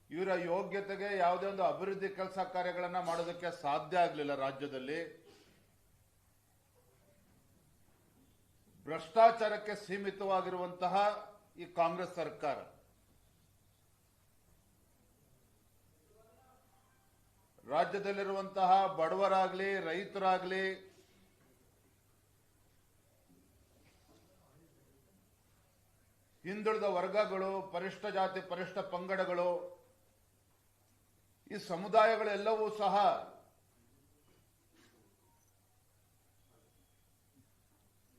ಇವರ ಯೋಗ್ಯತೆಗೆ ಯಾವುದೇ ಒಂದು ಅಭಿವೃದ್ಧಿ ಕೆಲಸ ಕಾರ್ಯಗಳನ್ನು ಮಾಡೋದಕ್ಕೆ ಸಾಧ್ಯ ಆಗಲಿಲ್ಲ. ರಾಜ್ಯದಲ್ಲಿ ಭ್ರಷ್ಟಾಚಾರಕ್ಕೆ ಸೀಮಿತವಾಗಿರುವಂತಹ ಈ ಕಾಂಗ್ರೆಸ್ ಸರ್ಕಾರ ರಾಜ್ಯದಲ್ಲಿರುವಂತಹ ಬಡವರಾಗ್ಲಿ, ರೈತರಾಗ್ಲಿ, ಹಿಂದುಳಿದ ವರ್ಗಗಳು, ಪರಿಷ್ಠ ಜಾತಿ ಪರಿಷ್ಠ ಪಂಗಡಗಳು, ಈ ಸಮುದಾಯಗಳೆಲ್ಲವೂ ಸಹ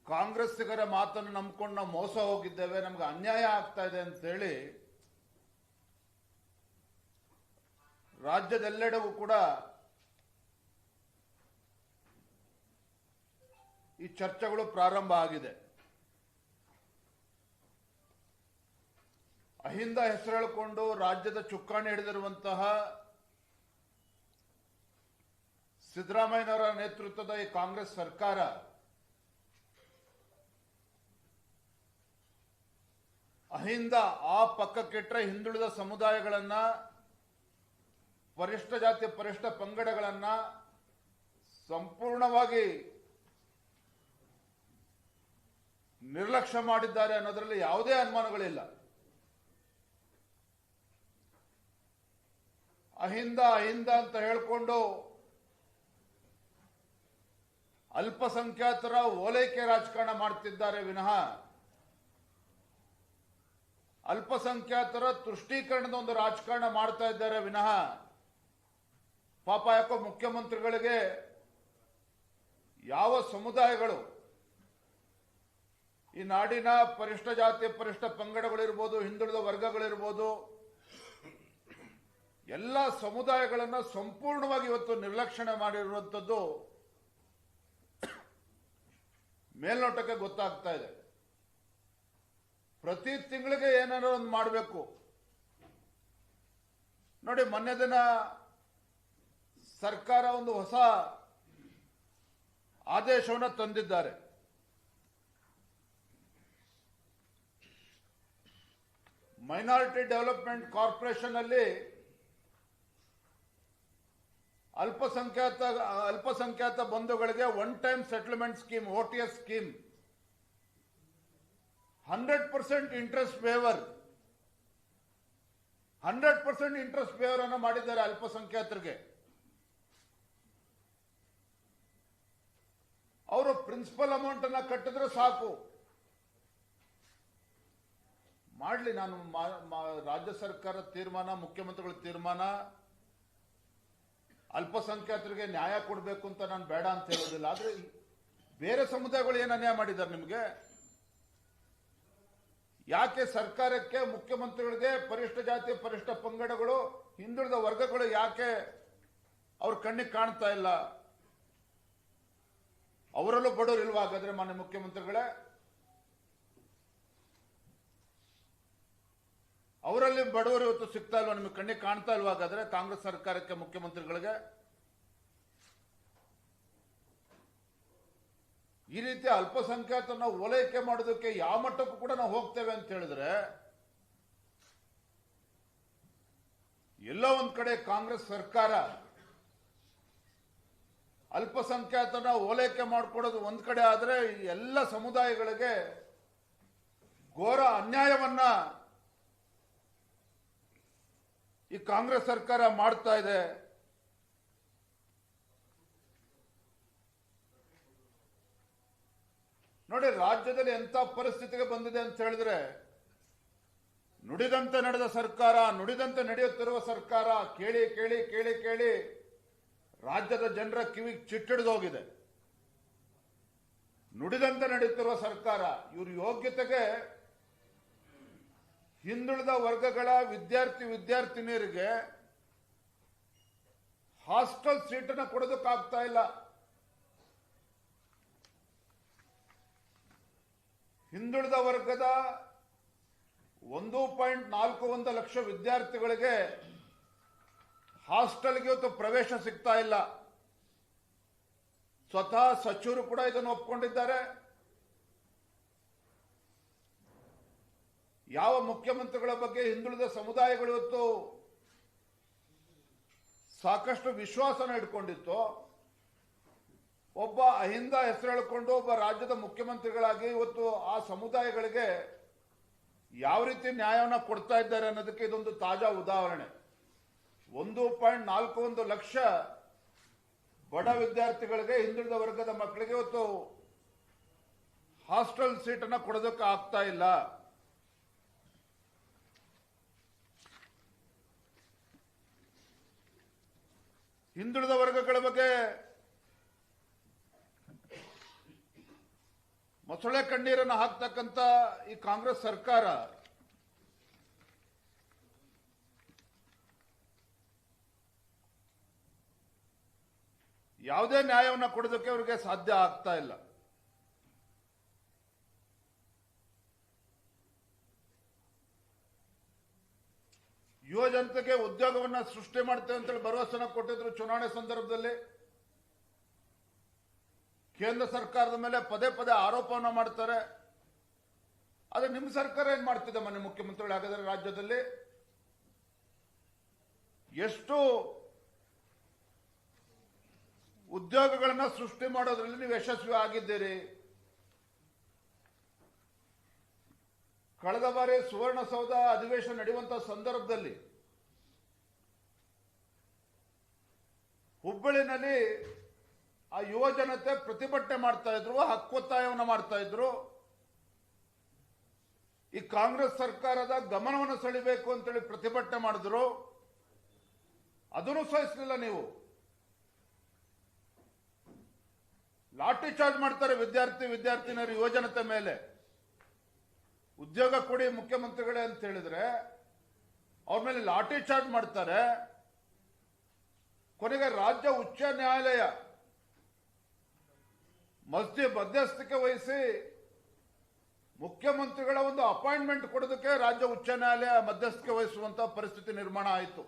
ಕಾಂಗ್ರೆಸ್ಸಿಗರ ಮಾತನ್ನು ನಂಬಿಕೊಂಡು ನಾವು ಮೋಸ ಹೋಗಿದ್ದೇವೆ, ನಮ್ಗೆ ಅನ್ಯಾಯ ಆಗ್ತಾ ಇದೆ ಅಂತೇಳಿ ರಾಜ್ಯದೆಲ್ಲೆಡೆಗೂ ಕೂಡ ಈ ಚರ್ಚೆಗಳು ಪ್ರಾರಂಭ ಆಗಿದೆ. ಅಹಿಂದ ಹೆಸರು ಹೇಳಿಕೊಂಡು ರಾಜ್ಯದ ಚುಕ್ಕಾಣಿ ಹಿಡಿದಿರುವಂತಹ ಸಿದ್ದರಾಮಯ್ಯನವರ ನೇತೃತ್ವದ ಈ ಕಾಂಗ್ರೆಸ್ ಸರ್ಕಾರ ಅಹಿಂದ ಆ ಪಕ್ಕಕ್ಕಿಟ್ಟರೆ ಹಿಂದುಳಿದ ಸಮುದಾಯಗಳನ್ನ, ಪರಿಷ್ಠ ಜಾತಿ ಪರಿಷ್ಠ ಪಂಗಡಗಳನ್ನ ಸಂಪೂರ್ಣವಾಗಿ ನಿರ್ಲಕ್ಷ್ಯ ಮಾಡಿದ್ದಾರೆ ಅನ್ನೋದರಲ್ಲಿ ಯಾವುದೇ ಅನುಮಾನಗಳಿಲ್ಲ. ಅಹಿಂದ ಅಹಿಂದ ಅಂತ ಹೇಳಿಕೊಂಡು ಅಲ್ಪಸಂಖ್ಯಾತರ ಓಲೈಕೆ ರಾಜಕಾರಣ ಮಾಡ್ತಿದ್ದಾರೆ ವಿನಃ ಅಲ್ಪಸಂಖ್ಯಾತರ ತುಷ್ಟೀಕರಣದ ಒಂದು ರಾಜಕಾರಣ ಮಾಡ್ತಾ ಇದ್ದಾರೆ ವಿನಃ ಪಾಪ ಯಾಕೋ ಮುಖ್ಯಮಂತ್ರಿಗಳಿಗೆ ಯಾವ ಸಮುದಾಯಗಳು ಈ ನಾಡಿನ ಪರಿಷ್ಠ ಜಾತಿ ಪರಿಷ್ಠ ಪಂಗಡಗಳಿರ್ಬೋದು, ಹಿಂದುಳಿದ ವರ್ಗಗಳಿರ್ಬೋದು, ಎಲ್ಲ ಸಮುದಾಯಗಳನ್ನು ಸಂಪೂರ್ಣವಾಗಿ ಇವತ್ತು ನಿರ್ಲಕ್ಷಣೆ ಮಾಡಿರುವಂಥದ್ದು ಮೇಲ್ನೋಟಕ್ಕೆ ಗೊತ್ತಾಗ್ತಾ ಇದೆ. ಪ್ರತಿ ತಿಂಗಳಿಗೆ ಏನಾದ್ರು ಒಂದು ಮಾಡಬೇಕು. ನೋಡಿ, ಮೊನ್ನೆ ದಿನ ಸರ್ಕಾರ ಒಂದು ಹೊಸ ಆದೇಶವನ್ನು ತಂದಿದ್ದಾರೆ. ಮೈನಾರಿಟಿ ಡೆವಲಪ್ಮೆಂಟ್ ಕಾರ್ಪೊರೇಷನ್ ಅಲ್ಲಿ ಅಲ್ಪಸಂಖ್ಯಾತ ಬಂಧುಗಳಿಗೆ one time settlement scheme, OTS scheme, 100% interest waiver, 100% interest waiver ಅನ್ನು ಮಾಡಿದ್ದಾರೆ ಅಲ್ಪಸಂಖ್ಯಾತರಿಗೆ. ಅವರು ಪ್ರಿನ್ಸಿಪಲ್ ಅಮೌಂಟ್ ಅನ್ನ ಕಟ್ಟಿದ್ರೆ ಸಾಕು. ಮಾಡಲಿ, ನಾನು ರಾಜ್ಯ ಸರ್ಕಾರ ತೀರ್ಮಾನ, ಮುಖ್ಯಮಂತ್ರಿಗಳ ತೀರ್ಮಾನ, ಅಲ್ಪಸಂಖ್ಯಾತರಿಗೆ ನ್ಯಾಯ ಕೊಡಬೇಕು ಅಂತ ನಾನು ಬೇಡ ಅಂತ ಹೇಳೋದಿಲ್ಲ. ಆದ್ರೆ ಬೇರೆ ಸಮುದಾಯಗಳು ಏನು ಅನ್ಯಾಯ ಮಾಡಿದ್ದಾರೆ ನಿಮಗೆ? ಯಾಕೆ ಸರ್ಕಾರಕ್ಕೆ, ಮುಖ್ಯಮಂತ್ರಿಗಳಿಗೆ ಪರಿಷ್ಠ ಜಾತಿ ಪರಿಷ್ಠ ಪಂಗಡಗಳು, ಹಿಂದುಳಿದ ವರ್ಗಗಳು ಯಾಕೆ ಅವ್ರ ಕಣ್ಣಿಗೆ ಕಾಣ್ತಾ ಇಲ್ಲ? ಅವರಲ್ಲೂ ಬಡವರು ಇಲ್ವಾ ಹಾಗಾದ್ರೆ ಮಾನ್ಯ ಮುಖ್ಯಮಂತ್ರಿಗಳೇ? ಅವರಲ್ಲಿ ಬಡವರು ಇವತ್ತು ಸಿಗ್ತಾ ಇಲ್ವಾ? ನಿಮಗೆ ಕಣ್ಣಿಗೆ ಕಾಣ್ತಾ ಇಲ್ವಾ ಹಾಗಾದ್ರೆ ಕಾಂಗ್ರೆಸ್ ಸರ್ಕಾರಕ್ಕೆ, ಮುಖ್ಯಮಂತ್ರಿಗಳಿಗೆ? ಈ ರೀತಿ ಅಲ್ಪಸಂಖ್ಯಾತರನ್ನ ಓಲೈಕೆ ಮಾಡೋದಕ್ಕೆ ಯಾವ ಮಟ್ಟಕ್ಕೂ ಕೂಡ ನಾವು ಹೋಗ್ತೇವೆ ಅಂತ ಹೇಳಿದ್ರೆ, ಎಲ್ಲೋ ಒಂದ್ ಕಡೆ ಕಾಂಗ್ರೆಸ್ ಸರ್ಕಾರ ಅಲ್ಪಸಂಖ್ಯಾತರನ್ನ ಓಲೈಕೆ ಮಾಡಿಕೊಡೋದು ಒಂದ್ ಕಡೆ ಆದ್ರೆ, ಎಲ್ಲ ಸಮುದಾಯಗಳಿಗೆ ಘೋರ ಅನ್ಯಾಯವನ್ನ ಈ ಕಾಂಗ್ರೆಸ್ ಸರ್ಕಾರ ಮಾಡ್ತಾ ಇದೆ. ನೋಡಿ, ರಾಜ್ಯದಲ್ಲಿ ಎಂತ ಪರಿಸ್ಥಿತಿಗೆ ಬಂದಿದೆ ಅಂತ ಹೇಳಿದ್ರೆ, ನುಡಿದಂತೆ ನಡೆದ ಸರ್ಕಾರ, ನುಡಿದಂತೆ ನಡೆಯುತ್ತಿರುವ ಸರ್ಕಾರ, ಕೇಳಿ ಕೇಳಿ ಕೇಳಿ ಕೇಳಿ ರಾಜ್ಯದ ಜನರ ಕಿವಿಗೆ ಚಿಟ್ಟಿಡಿದೋಗಿದೆ. ನುಡಿದಂತೆ ನಡೆಯುತ್ತಿರುವ ಸರ್ಕಾರ, ಇವ್ರ ಯೋಗ್ಯತೆಗೆ ಹಿಂದುಳಿದ ವರ್ಗಗಳ ವಿದ್ಯಾರ್ಥಿನಿಯರಿಗೆ ಹಾಸ್ಟೆಲ್ ಸೀಟನ್ನು ಕೊಡೋದಕ್ಕಾಗ್ತಾ ಇಲ್ಲ. ಹಿಂದುಳಿದ ವರ್ಗದ 1.41 ಲಕ್ಷ ವಿದ್ಯಾರ್ಥಿಗಳಿಗೆ ಹಾಸ್ಟೆಲ್ಗೆ ಇವತ್ತು ಪ್ರವೇಶ ಸಿಗ್ತಾ ಇಲ್ಲ. ಸ್ವತಃ ಸಚಿವರು ಕೂಡ ಇದನ್ನು ಒಪ್ಪಿಕೊಂಡಿದ್ದಾರೆ. ಯಾವ ಮುಖ್ಯಮಂತ್ರಿಗಳ ಬಗ್ಗೆ ಹಿಂದುಳಿದ ಸಮುದಾಯಗಳು ಇವತ್ತು ಸಾಕಷ್ಟು ವಿಶ್ವಾಸನ ಇಟ್ಕೊಂಡಿತ್ತು. ಒಬ್ಬ ಅಹಿಂದ ಹೆಸರು ಹೇಳಿಕೊಂಡು ಒಬ್ಬ ರಾಜ್ಯದ ಮುಖ್ಯಮಂತ್ರಿಗಳಾಗಿ ಇವತ್ತು ಆ ಸಮುದಾಯಗಳಿಗೆ ಯಾವ ರೀತಿ ನ್ಯಾಯವನ್ನು ಕೊಡ್ತಾ ಇದ್ದಾರೆ ಅನ್ನೋದಕ್ಕೆ ಇದೊಂದು ತಾಜಾ ಉದಾಹರಣೆ. 1.41 ಲಕ್ಷ ಬಡ ವಿದ್ಯಾರ್ಥಿಗಳಿಗೆ, ಹಿಂದುಳಿದ ವರ್ಗದ ಮಕ್ಕಳಿಗೆ ಇವತ್ತು ಹಾಸ್ಟೆಲ್ ಸೀಟನ್ನು ಕೊಡೋದಕ್ಕೆ ಆಗ್ತಾ ಇಲ್ಲ. ಹಿಂದುಳಿದ ವರ್ಗಗಳ ಬಗ್ಗೆ ಮೊಸಳೆ ಕಣ್ಣೀರನ್ನು ಹಾಕ್ತಕ್ಕಂಥ ಈ ಕಾಂಗ್ರೆಸ್ ಸರ್ಕಾರ ಯಾವುದೇ ನ್ಯಾಯವನ್ನು ಕೊಡೋದಕ್ಕೆ ಅವರಿಗೆ ಸಾಧ್ಯ ಆಗ್ತಾ ಇಲ್ಲ. ಯುವ ಜನತೆಗೆ ಉದ್ಯೋಗವನ್ನ ಸೃಷ್ಟಿ ಮಾಡ್ತೇವೆ ಅಂತೇಳಿ ಭರವಸೆನ ಕೊಟ್ಟಿದ್ರು ಚುನಾವಣೆ ಸಂದರ್ಭದಲ್ಲಿ. ಕೇಂದ್ರ ಸರ್ಕಾರದ ಮೇಲೆ ಪದೇ ಪದೇ ಆರೋಪವನ್ನು ಮಾಡ್ತಾರೆ. ಆದ್ರೆ ನಿಮ್ಮ ಸರ್ಕಾರ ಏನ್ ಮಾಡ್ತಿದೆ? ಮನೆ ಮುಖ್ಯಮಂತ್ರಿಗಳು ಹಾಗಾದ್ರೆ ರಾಜ್ಯದಲ್ಲಿ ಎಷ್ಟು ಉದ್ಯೋಗಗಳನ್ನ ಸೃಷ್ಟಿ ಮಾಡೋದ್ರಲ್ಲಿ ನೀವು ಯಶಸ್ವಿ ಆಗಿದ್ದೀರಿ? ಕಳೆದ ಬಾರಿ ಸುವರ್ಣಸೌಧ ಅಧಿವೇಶನ ನಡೆಯುವಂತಹ ಸಂದರ್ಭದಲ್ಲಿ ಹುಬ್ಬಳ್ಳಿನಲ್ಲಿ ಆ ಯುವ ಜನತೆ ಪ್ರತಿಭಟನೆ ಮಾಡ್ತಾ ಇದ್ರು, ಹಕ್ಕೊತ್ತಾಯವನ್ನು ಮಾಡ್ತಾ ಇದ್ರು. ಈ ಕಾಂಗ್ರೆಸ್ ಸರ್ಕಾರದ ಗಮನವನ್ನು ಸೆಳೆಯಬೇಕು ಅಂತೇಳಿ ಪ್ರತಿಭಟನೆ ಮಾಡಿದ್ರು. ಅದನ್ನು ಸಹಿಸಲಿಲ್ಲ ನೀವು. ಲಾಠಿ ಚಾರ್ಜ್ ಮಾಡ್ತಾರೆ ವಿದ್ಯಾರ್ಥಿನಿಯರು, ಯುವ ಜನತೆ ಮೇಲೆ. ಉದ್ಯೋಗ ಕೊಡಿ ಮುಖ್ಯಮಂತ್ರಿಗಳೇ ಅಂತ ಹೇಳಿದ್ರೆ ಅವ್ರ ಮೇಲೆ ಲಾಠಿ ಚಾರ್ಜ್ ಮಾಡ್ತಾರೆ. ಕೊನೆಗೆ ರಾಜ್ಯ ಉಚ್ಚ ನ್ಯಾಯಾಲಯ ಮಧ್ಯಸ್ಥಿಕೆ ವಹಿಸಿ ಮುಖ್ಯಮಂತ್ರಿಗಳ ಒಂದು ಅಪಾಯಿಂಟ್ಮೆಂಟ್ ಕೊಡೋದಕ್ಕೆ ರಾಜ್ಯ ಉಚ್ಚ ನ್ಯಾಯಾಲಯ ಮಧ್ಯಸ್ಥಿಕೆ ವಹಿಸುವಂತಹ ಪರಿಸ್ಥಿತಿ ನಿರ್ಮಾಣ ಆಯಿತು.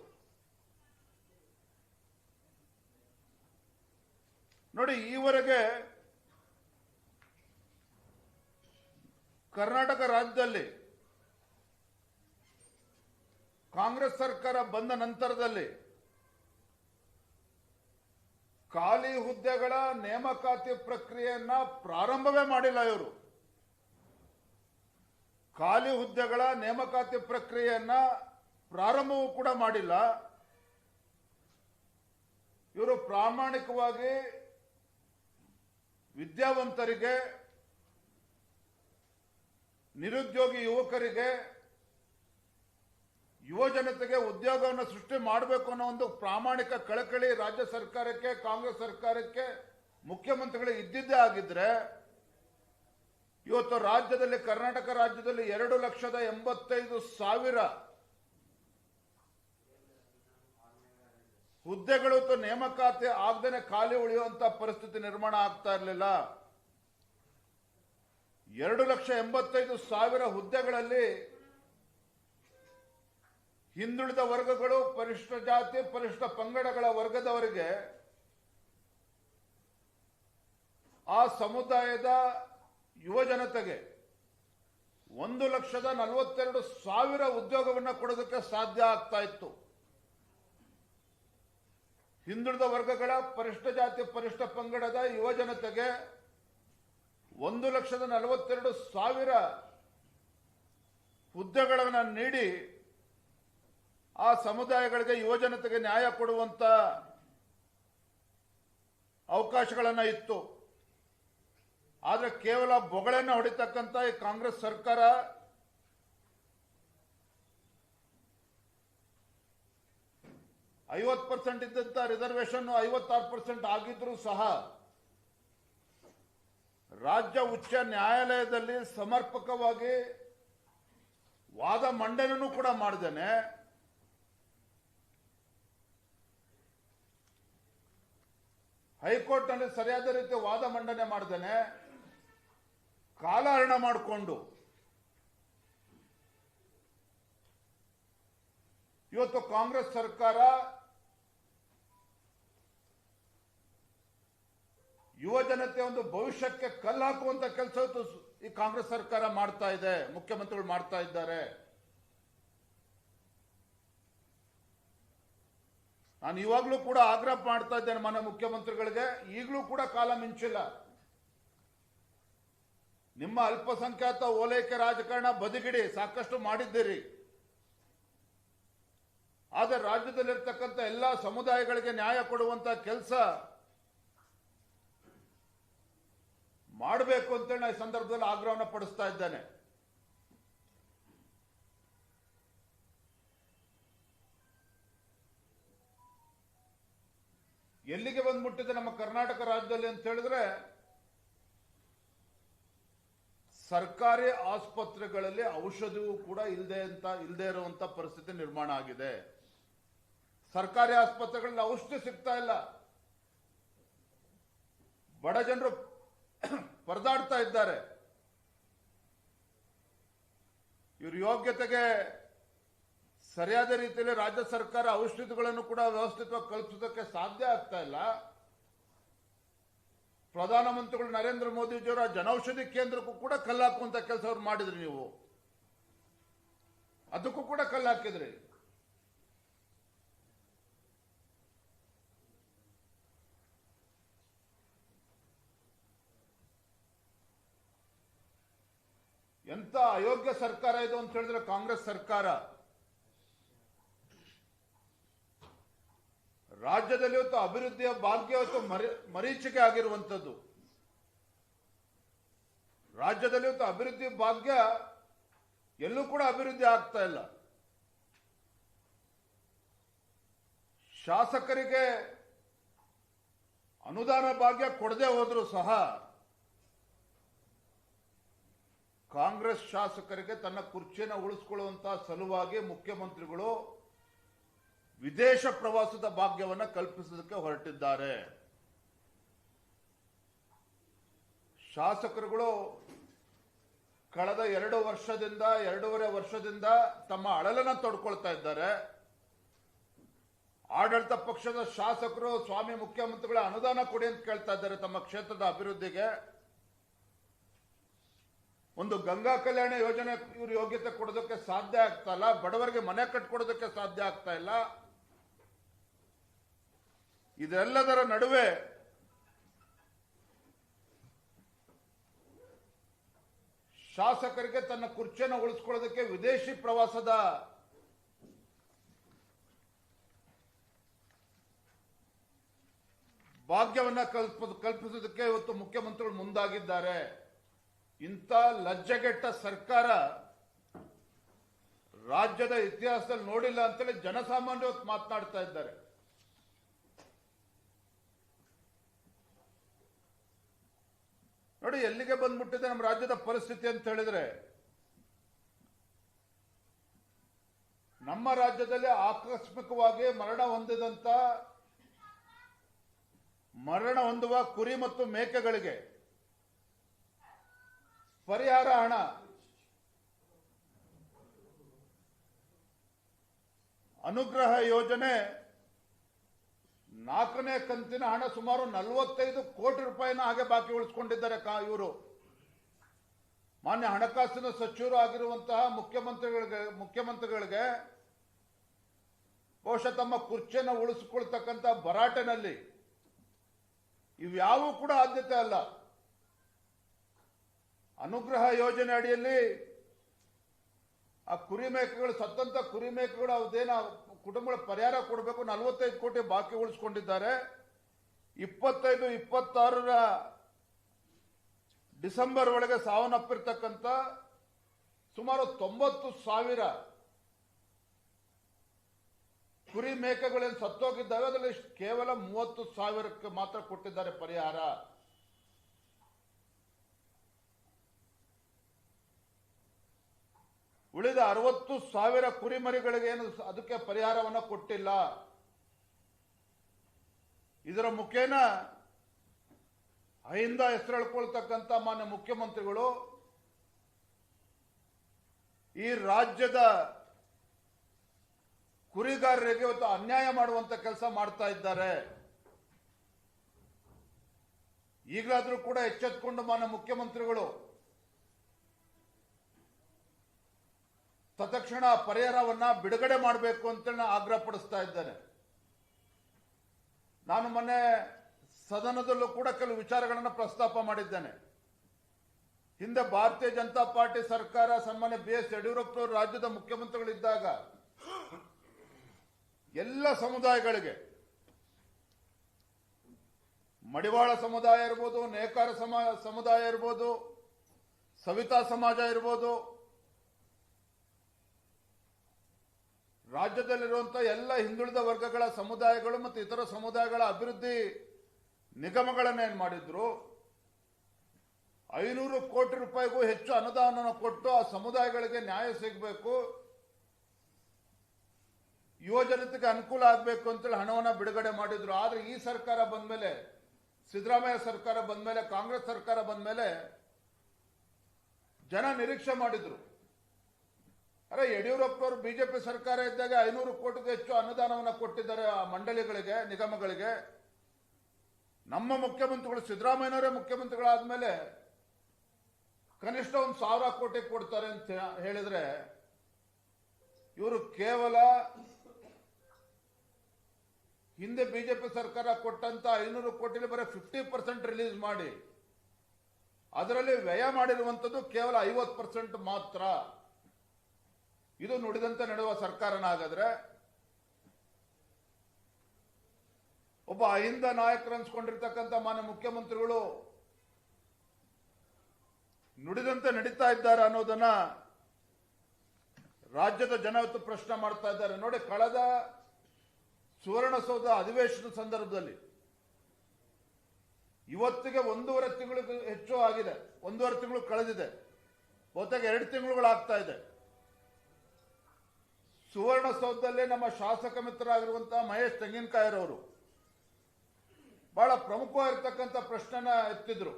ನೋಡಿ, ಈವರೆಗೆ ಕರ್ನಾಟಕ ರಾಜ್ಯದಲ್ಲಿ ಕಾಂಗ್ರೆಸ್ ಸರ್ಕಾರ ಬಂದ ನಂತರದಲ್ಲಿ ಖಾಲಿ ಹುದ್ದೆಗಳ ನೇಮಕಾತಿ ಪ್ರಕ್ರಿಯೆಯನ್ನ ಪ್ರಾರಂಭವೇ ಮಾಡಿಲ್ಲ. ಇವರು ಖಾಲಿ ಹುದ್ದೆಗಳ ನೇಮಕಾತಿ ಪ್ರಕ್ರಿಯೆಯನ್ನ ಪ್ರಾರಂಭವೂ ಕೂಡ ಮಾಡಿಲ್ಲ. ಇವರು ಪ್ರಾಮಾಣಿಕವಾಗಿ ವಿದ್ಯಾವಂತರಿಗೆ, ನಿರುದ್ಯೋಗಿ ಯುವಕರಿಗೆ, ಯುವ ಜನತೆಗೆ ಉದ್ಯೋಗವನ್ನು ಸೃಷ್ಟಿ ಮಾಡಬೇಕು ಅನ್ನೋ ಒಂದು ಪ್ರಾಮಾಣಿಕ ಕಳಕಳಿ ರಾಜ್ಯ ಸರ್ಕಾರಕ್ಕೆ, ಕಾಂಗ್ರೆಸ್ ಸರ್ಕಾರಕ್ಕೆ, ಮುಖ್ಯಮಂತ್ರಿಗಳಿಗೆ ಇದ್ದಿದ್ದೇ ಆಗಿದ್ರೆ ಇವತ್ತು ರಾಜ್ಯದಲ್ಲಿ, ಕರ್ನಾಟಕ ರಾಜ್ಯದಲ್ಲಿ 2,85,000 ಹುದ್ದೆಗಳು ನೇಮಕಾತಿ ಆಗದೇನೆ ಖಾಲಿ ಉಳಿಯುವಂತ ಪರಿಸ್ಥಿತಿ ನಿರ್ಮಾಣ ಆಗ್ತಾ ಇರಲಿಲ್ಲ. 2,85,000 ಹುದ್ದೆಗಳಲ್ಲಿ ಹಿಂದುಳಿದ ವರ್ಗಗಳು, ಪರಿಶಿಷ್ಟ ಜಾತಿ, ಪರಿಶಿಷ್ಟ ಪಂಗಡಗಳ ವರ್ಗದವರಿಗೆ, ಆ ಸಮುದಾಯದ ಯುವ ಜನತೆಗೆ 1,42,000 ಉದ್ಯೋಗವನ್ನು ಕೊಡೋದಕ್ಕೆ ಸಾಧ್ಯ ಆಗ್ತಾ ಇತ್ತು. ಹಿಂದುಳಿದ ವರ್ಗಗಳ, ಪರಿಶಿಷ್ಟ ಜಾತಿ, ಪರಿಶಿಷ್ಟ ಪಂಗಡದ ಯುವ ಜನತೆಗೆ 1,42,000 ಹುದ್ದೆಗಳನ್ನು ನೀಡಿ ಆ ಸಮುದಾಯಗಳಿಗೆ, ಯುವ ಜನತೆಗೆ ನ್ಯಾಯ ಕೊಡುವಂತ ಅವಕಾಶಗಳನ್ನ ಇತ್ತು. ಆದ್ರೆ ಕೇವಲ ಬೊಗಳೆಯನ್ನು ಹೊಡಿತಕ್ಕಂತ ಈ ಕಾಂಗ್ರೆಸ್ ಸರ್ಕಾರ %50 ಇದ್ದಂತ ರಿಸರ್ವೇಶನ್ 56% ಆಗಿದ್ರೂ ಸಹ ರಾಜ್ಯ ಉಚ್ಚ ನ್ಯಾಯಾಲಯದಲ್ಲಿ ಸಮರ್ಪಕವಾಗಿ ವಾದ ಮಂಡನೆಯೂ ಕೂಡ ಮಾಡಿದ್ದೇನೆ. ಹೈಕೋರ್ಟ್ನಲ್ಲಿ ಸರಿಯಾದ ರೀತಿ ವಾದ ಮಂಡನೆ ಮಾಡಿದ್ದೇನೆ. ಕಾಲಹರಣ ಮಾಡಿಕೊಂಡು ಇವತ್ತು ಕಾಂಗ್ರೆಸ್ ಸರ್ಕಾರ ಯುವ ಜನತೆ ಒಂದು ಭವಿಷ್ಯಕ್ಕೆ ಕಲ್ಲು ಹಾಕುವಂತ ಕೆಲಸ ಈ ಕಾಂಗ್ರೆಸ್ ಸರ್ಕಾರ ಮಾಡ್ತಾ ಇದೆ, ಮುಖ್ಯಮಂತ್ರಿಗಳು ಮಾಡ್ತಾ ಇದ್ದಾರೆ. ನಾನು ಇವಾಗಲೂ ಕೂಡ ಆಗ್ರಹ ಮಾಡ್ತಾ ಇದ್ದೇನೆ ಮಾನ್ಯ ಮುಖ್ಯಮಂತ್ರಿಗಳಿಗೆ, ಈಗಲೂ ಕೂಡ ಕಾಲ ಮಿಂಚಿಲ್ಲ. ನಿಮ್ಮ ಅಲ್ಪಸಂಖ್ಯಾತ ಓಲೈಕೆ ರಾಜಕಾರಣ ಬದಿಗಿಡಿ, ಸಾಕಷ್ಟು ಮಾಡಿದ್ದೀರಿ. ಆದರೆ ರಾಜ್ಯದಲ್ಲಿರ್ತಕ್ಕಂಥ ಎಲ್ಲ ಸಮುದಾಯಗಳಿಗೆ ನ್ಯಾಯ ಕೊಡುವಂತ ಕೆಲಸ ಮಾಡಬೇಕು ಅಂತೇಳಿ ನಾನು ಈ ಸಂದರ್ಭದಲ್ಲಿ ಆಗ್ರಹವನ್ನು ಪಡಿಸ್ತಾ ಇದ್ದೇನೆ. ಎಲ್ಲಿಗೆ ಬಂದ್ಬಿಟ್ಟಿದೆ ನಮ್ಮ ಕರ್ನಾಟಕ ರಾಜ್ಯದಲ್ಲಿ ಅಂತ ಹೇಳಿದ್ರೆ, ಸರ್ಕಾರಿ ಆಸ್ಪತ್ರೆಗಳಲ್ಲಿ ಔಷಧಿಯೂ ಕೂಡ ಇಲ್ಲದೆ ಇರುವಂತ ಪರಿಸ್ಥಿತಿ ನಿರ್ಮಾಣ ಆಗಿದೆ. ಸರ್ಕಾರಿ ಆಸ್ಪತ್ರೆಗಳಲ್ಲಿ ಔಷಧಿ ಸಿಗ್ತಾ ಇಲ್ಲ. ಬಡ ಜನರು ಪರದಾಡ್ತಾ ಇದ್ದಾರೆ. ಇವ್ರ ಯೋಗ್ಯತೆಗೆ ಸರಿಯಾದ ರೀತಿಯಲ್ಲಿ ರಾಜ್ಯ ಸರ್ಕಾರ ಔಷಧಿಗಳನ್ನು ಕೂಡ ವ್ಯವಸ್ಥಿತವಾಗಿ ಕಲ್ಪಿಸೋದಕ್ಕೆ ಸಾಧ್ಯ ಆಗ್ತಾ ಇಲ್ಲ. ಪ್ರಧಾನಮಂತ್ರಿಗಳು ನರೇಂದ್ರ ಮೋದಿಜಿಯವರ ಜನೌಷಧಿ ಕೇಂದ್ರಕ್ಕೂ ಕೂಡ ಕಲ್ಲಾಕುವಂತ ಕೆಲಸ ಅವ್ರು ಮಾಡಿದ್ರಿ. ನೀವು ಅದಕ್ಕೂ ಕೂಡ ಕಲ್ಲಾಕಿದ್ರಿ. ಎಂತ ಅಯೋಗ್ಯ ಸರ್ಕಾರ ಇದು ಅಂತ ಹೇಳಿದ್ರೆ ಕಾಂಗ್ರೆಸ್ ಸರ್ಕಾರ. ರಾಜ್ಯದಲ್ಲಿ ಇವತ್ತು ಅಭಿವೃದ್ಧಿಯ ಭಾಗ್ಯ ಇವತ್ತು ಮರೀಚಿಕೆ ಆಗಿರುವಂಥದ್ದು. ರಾಜ್ಯದಲ್ಲಿ ಇವತ್ತು ಅಭಿವೃದ್ಧಿ ಭಾಗ್ಯ ಎಲ್ಲೂ ಕೂಡ ಅಭಿವೃದ್ಧಿ ಆಗ್ತಾ ಇಲ್ಲ. ಶಾಸಕರಿಗೆ ಅನುದಾನ ಭಾಗ್ಯ ಕೊಡದೆ ಹೋದರೂ ಸಹ ಕಾಂಗ್ರೆಸ್ ಶಾಸಕರಿಗೆ ತನ್ನ ಕುರ್ಚಿಯನ್ನು ಉಳಿಸಿಕೊಳ್ಳುವಂತಹ ಸಲುವಾಗಿ ಮುಖ್ಯಮಂತ್ರಿಗಳು ವಿದೇಶ ಪ್ರವಾಸದ ಭಾಗ್ಯವನ್ನು ಕಲ್ಪಿಸೋದಕ್ಕೆ ಹೊರಟಿದ್ದಾರೆ. ಶಾಸಕರುಗಳು ಕಳೆದ 2.5 ವರ್ಷದಿಂದ ತಮ್ಮ ಅಳಲನ್ನು ತೊಡ್ಕೊಳ್ತಾ ಇದ್ದಾರೆ. ಆಡಳಿತ ಪಕ್ಷದ ಶಾಸಕರು ಸ್ವಾಮಿ ಮುಖ್ಯಮಂತ್ರಿಗಳ ಅನುದಾನ ಕೊಡಿ ಅಂತ ಕೇಳ್ತಾ ಇದ್ದಾರೆ ತಮ್ಮ ಕ್ಷೇತ್ರದ ಅಭಿವೃದ್ಧಿಗೆ. ಒಂದು ಗಂಗಾ ಕಲ್ಯಾಣ ಯೋಜನೆ ಇವರು ಯೋಗ್ಯತೆ ಕೊಡೋದಕ್ಕೆ ಸಾಧ್ಯ ಆಗ್ತಾ ಇಲ್ಲ. ಬಡವರಿಗೆ ಮನೆ ಕಟ್ಕೊಡೋದಕ್ಕೆ ಸಾಧ್ಯ ಆಗ್ತಾ ಇಲ್ಲ. ಇದೆಲ್ಲದರ ನಡುವೆ ಶಾಸಕರಿಗೆ ತನ್ನ ಕುರ್ಚಿಯನ್ನು ಉಳಿಸಿಕೊಳ್ಳೋದಕ್ಕೆ ವಿದೇಶಿ ಪ್ರವಾಸದ ಭಾಗ್ಯವನ್ನ ಕಲ್ಪಿಸೋದಕ್ಕೆ ಇವತ್ತು ಮುಖ್ಯಮಂತ್ರಿಗಳು ಮುಂದಾಗಿದ್ದಾರೆ. ಇಂಥ ಲಜ್ಜೆಗೆಟ್ಟ ಸರ್ಕಾರ ರಾಜ್ಯದ ಇತಿಹಾಸದಲ್ಲಿ ನೋಡಿಲ್ಲ ಅಂತೇಳಿ ಜನಸಾಮಾನ್ಯರು ಮಾತನಾಡ್ತಾ ಇದ್ದಾರೆ. ನೋಡಿ ಎಲ್ಲಿಗೆ ಬಂದ್ಬಿಟ್ಟಿದೆ ನಮ್ಮ ರಾಜ್ಯದ ಪರಿಸ್ಥಿತಿ ಅಂತ ಹೇಳಿದ್ರೆ, ನಮ್ಮ ರಾಜ್ಯದಲ್ಲಿ ಆಕಸ್ಮಿಕವಾಗಿ ಮರಣ ಹೊಂದುವ ಕುರಿ ಮತ್ತು ಮೇಕೆಗಳಿಗೆ ಪರಿಹಾರ ಹಣ ಅನುಗ್ರಹ ಯೋಜನೆ 4ನೇ ಕಂತಿನ ಹಣ ಸುಮಾರು 45 ಕೋಟಿ ರೂಪಾಯಿನ ಹಾಗೆ ಬಾಕಿ ಉಳಿಸಿಕೊಂಡಿದ್ದಾರೆ ಇವರು. ಮಾನ್ಯ ಹಣಕಾಸಿನ ಸಚಿವರು ಆಗಿರುವಂತಹ ಮುಖ್ಯಮಂತ್ರಿಗಳಿಗೆ ಬಹುಶಃ ತಮ್ಮ ಕುರ್ಚಿಯನ್ನು ಉಳಿಸಿಕೊಳ್ತಕ್ಕಂಥ ಭರಾಟೆನಲ್ಲಿ ಇವ್ಯಾವೂ ಕೂಡ ಆದ್ಯತೆ ಅಲ್ಲ. ಅನುಗ್ರಹ ಯೋಜನೆ ಅಡಿಯಲ್ಲಿ ಆ ಕುರಿಮೇಕೆಗಳು ಸತ್ತಂತ ಕುರಿಮೇಕೆಗಳು ಅದೇನ ಕುಟುಂಬಗಳ ಪರಿಹಾರ ಕೊಡಬೇಕು, 45 ಕೋಟಿ ಬಾಕಿ ಉಳಿಸಿಕೊಂಡಿದ್ದಾರೆ. 25-26 ಡಿಸೆಂಬರ್ ಒಳಗೆ ಸಾವನ್ನಪ್ಪಿರ್ತಕ್ಕಂಥ ಸುಮಾರು 90,000 ಕುರಿ ಮೇಕೆಗಳೇನು ಸತ್ತೋಗಿದ್ದಾವೆ ಅದರಲ್ಲಿ ಕೇವಲ 30,000ಕ್ಕೆ ಮಾತ್ರ ಕೊಟ್ಟಿದ್ದಾರೆ ಪರಿಹಾರ. ಉಳಿದ 60,000 ಕುರಿಮರಿಗಳಿಗೆ ಏನು ಅದಕ್ಕೆ ಪರಿಹಾರವನ್ನು ಕೊಟ್ಟಿಲ್ಲ. ಇದರ ಮುಖೇನ ಅಹಿಂದ ಹೆಸರೆಳ್ಕೊಳ್ತಕ್ಕಂಥ ಮಾನ್ಯ ಮುಖ್ಯಮಂತ್ರಿಗಳು ಈ ರಾಜ್ಯದ ಕುರಿಗಾರರಿಗೆ ಇವತ್ತು ಅನ್ಯಾಯ ಮಾಡುವಂತ ಕೆಲಸ ಮಾಡ್ತಾ ಇದ್ದಾರೆ. ಈಗಲಾದ್ರೂ ಕೂಡ ಎಚ್ಚೆತ್ತುಕೊಂಡು ಮಾನ್ಯ ಮುಖ್ಯಮಂತ್ರಿಗಳು ತತ್ಕ್ಷಣ ಪರಿಹಾರವನ್ನ ಬಿಡುಗಡೆ ಮಾಡಬೇಕು ಅಂತ ಆಗ್ರಹ ಪಡಿಸ್ತಾ ಇದ್ದೇನೆ. ನಾನು ಮೊನ್ನೆ ಸದನದಲ್ಲೂ ಕೂಡ ಕೆಲವು ವಿಚಾರಗಳನ್ನು ಪ್ರಸ್ತಾಪ ಮಾಡಿದ್ದೇನೆ. ಹಿಂದೆ ಭಾರತೀಯ ಜನತಾ ಪಾರ್ಟಿ ಸರ್ಕಾರ ಸನ್ಮಾನ್ಯ BS ಯಡಿಯೂರಪ್ಪನವರು ರಾಜ್ಯದ ಮುಖ್ಯಮಂತ್ರಿಗಳಿದ್ದಾಗ ಎಲ್ಲ ಸಮುದಾಯಗಳಿಗೆ, ಮಡಿವಾಳ ಸಮುದಾಯ ಇರ್ಬೋದು, ನೇಕಾರ ಸಮುದಾಯ ಇರ್ಬೋದು, ಸವಿತಾ ಸಮಾಜ ಇರ್ಬೋದು, ರಾಜ್ಯದಲ್ಲಿರುವಂತಹ ಎಲ್ಲ ಹಿಂದುಳಿದ ವರ್ಗಗಳ ಸಮುದಾಯಗಳು ಮತ್ತು ಇತರ ಸಮುದಾಯಗಳ ಅಭಿವೃದ್ಧಿ ನಿಗಮಗಳನ್ನೇನು ಮಾಡಿದ್ರು, 500 ಕೋಟಿ ರೂಪಾಯಿಗೂ ಹೆಚ್ಚು ಅನುದಾನ ಕೊಟ್ಟು ಆ ಸಮುದಾಯಗಳಿಗೆ ನ್ಯಾಯ ಸಿಗಬೇಕು, ಯುವ ಜನತೆಗೆ ಅನುಕೂಲ ಆಗಬೇಕು ಅಂತೇಳಿ ಹಣವನ್ನು ಬಿಡುಗಡೆ ಮಾಡಿದ್ರು. ಆದ್ರೆ ಈ ಸರ್ಕಾರ ಬಂದ ಮೇಲೆ, ಸಿದ್ದರಾಮಯ್ಯ ಸರ್ಕಾರ ಬಂದ ಮೇಲೆ, ಕಾಂಗ್ರೆಸ್ ಸರ್ಕಾರ ಬಂದ ಮೇಲೆ ಜನ ನಿರೀಕ್ಷೆ ಮಾಡಿದ್ರು. ಅರೆ, ಯಡಿಯೂರಪ್ಪನವರು ಬಿಜೆಪಿ ಸರ್ಕಾರ ಇದ್ದಾಗ 500 ಕೋಟಿಗೂ ಹೆಚ್ಚು ಅನುದಾನವನ್ನು ಕೊಟ್ಟಿದ್ದಾರೆ ಆ ಮಂಡಳಿಗಳಿಗೆ, ನಿಗಮಗಳಿಗೆ. ನಮ್ಮ ಮುಖ್ಯಮಂತ್ರಿಗಳು ಸಿದ್ದರಾಮಯ್ಯನವರೇ ಮುಖ್ಯಮಂತ್ರಿಗಳಾದ್ಮೇಲೆ ಕನಿಷ್ಠ 1,000 ಕೋಟಿ ಕೊಡ್ತಾರೆ ಅಂತ ಹೇಳಿದ್ರೆ, ಇವರು ಕೇವಲ ಹಿಂದೆ ಬಿಜೆಪಿ ಸರ್ಕಾರ ಕೊಟ್ಟಂತ 500 ಕೋಟಿಲಿ ಬರೀ 50% ರಿಲೀಸ್ ಮಾಡಿ ಅದರಲ್ಲಿ ವ್ಯಯ ಮಾಡಿರುವಂತದ್ದು ಕೇವಲ 50% ಮಾತ್ರ. ಇದು ನುಡಿದಂತೆ ನಡೆಯುವ ಸರ್ಕಾರನ ಹಾಗಾದ್ರೆ? ಒಬ್ಬ ಅಹಿಂದ ನಾಯಕರು ಅನ್ಸ್ಕೊಂಡಿರ್ತಕ್ಕಂಥ ಮಾನ್ಯ ಮುಖ್ಯಮಂತ್ರಿಗಳು ನುಡಿದಂತೆ ನಡೀತಾ ಇದ್ದಾರೆ ಅನ್ನೋದನ್ನ ರಾಜ್ಯದ ಜನ ಇವತ್ತು ಪ್ರಶ್ನೆ ಮಾಡ್ತಾ ಇದ್ದಾರೆ. ನೋಡಿ, ಕಳೆದ ಸುವರ್ಣಸೌಧ ಅಧಿವೇಶನದ ಸಂದರ್ಭದಲ್ಲಿ ಇವತ್ತಿಗೆ 1.5 ತಿಂಗಳು ಹೆಚ್ಚು ಆಗಿದೆ, 1.5 ತಿಂಗಳು ಕಳೆದಿದೆ, ಬಹುತೇಕ 2 ತಿಂಗಳುಗಳಾಗ್ತಾ ಇದೆ. ಸುವರ್ಣಸೌಧದಲ್ಲಿ ನಮ್ಮ ಶಾಸಕ ಮಿತ್ರರಾಗಿರುವಂತಹ ಮಹೇಶ್ ತೆಂಗಿನಕಾಯಿರವರು ಬಹಳ ಪ್ರಮುಖವಾಗಿರ್ತಕ್ಕಂಥ ಪ್ರಶ್ನೆನ ಎತ್ತಿದ್ರು.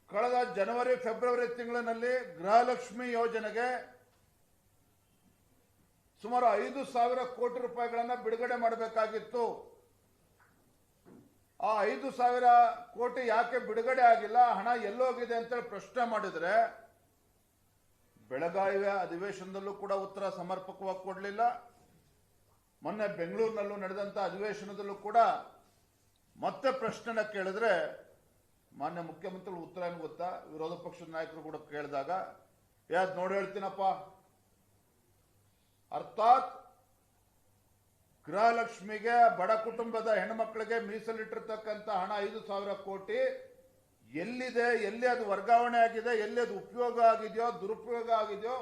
ಕಳೆದ ಜನವರಿ ಫೆಬ್ರವರಿ ತಿಂಗಳಿನಲ್ಲಿ ಗೃಹಲಕ್ಷ್ಮಿ ಯೋಜನೆಗೆ ಸುಮಾರು 5,000 ಕೋಟಿ ರೂಪಾಯಿಗಳನ್ನ ಬಿಡುಗಡೆ ಮಾಡಬೇಕಾಗಿತ್ತು. ಆ 5,000 ಕೋಟಿ ಯಾಕೆ ಬಿಡುಗಡೆ ಆಗಿಲ್ಲ, ಹಣ ಎಲ್ಲೋಗಿದೆ ಅಂತೇಳಿ ಪ್ರಶ್ನೆ ಮಾಡಿದ್ರೆ ಬೆಳಗಾವಿಯ ಅಧಿವೇಶನದಲ್ಲೂ ಕೂಡ ಉತ್ತರ ಸಮರ್ಪಕವಾಗಿ ಕೊಡಲಿಲ್ಲ. ಮೊನ್ನೆ ಬೆಂಗಳೂರಿನಲ್ಲೂ ನಡೆದಂತ ಅಧಿವೇಶನದಲ್ಲೂ ಕೂಡ ಮತ್ತೆ ಪ್ರಶ್ನೆನ ಕೇಳಿದ್ರೆ ಮಾನ್ಯ ಮುಖ್ಯಮಂತ್ರಿಗಳು ಉತ್ತರ ಏನು ಗೊತ್ತಾ? ವಿರೋಧ ಪಕ್ಷದ ನಾಯಕರು ಕೂಡ ಕೇಳಿದಾಗ ಯಾವ್ದು ನೋಡಿ ಹೇಳ್ತೀನಪ್ಪ, ಅರ್ಥಾತ್ ಗೃಹಲಕ್ಷ್ಮಿಗೆ, ಬಡ ಕುಟುಂಬದ ಹೆಣ್ಮಕ್ಳಿಗೆ ಮೀಸಲಿಟ್ಟಿರ್ತಕ್ಕಂಥ ಹಣ 5,000 ಕೋಟಿ ಎಲ್ಲಿದೆ, ಎಲ್ಲಿ ಅದು ವರ್ಗಾವಣೆ ಆಗಿದೆ, ಎಲ್ಲಿ ಅದು ಉಪಯೋಗ ಆಗಿದೆಯೋ, ದುರುಪಯೋಗ ಆಗಿದೆಯೋ,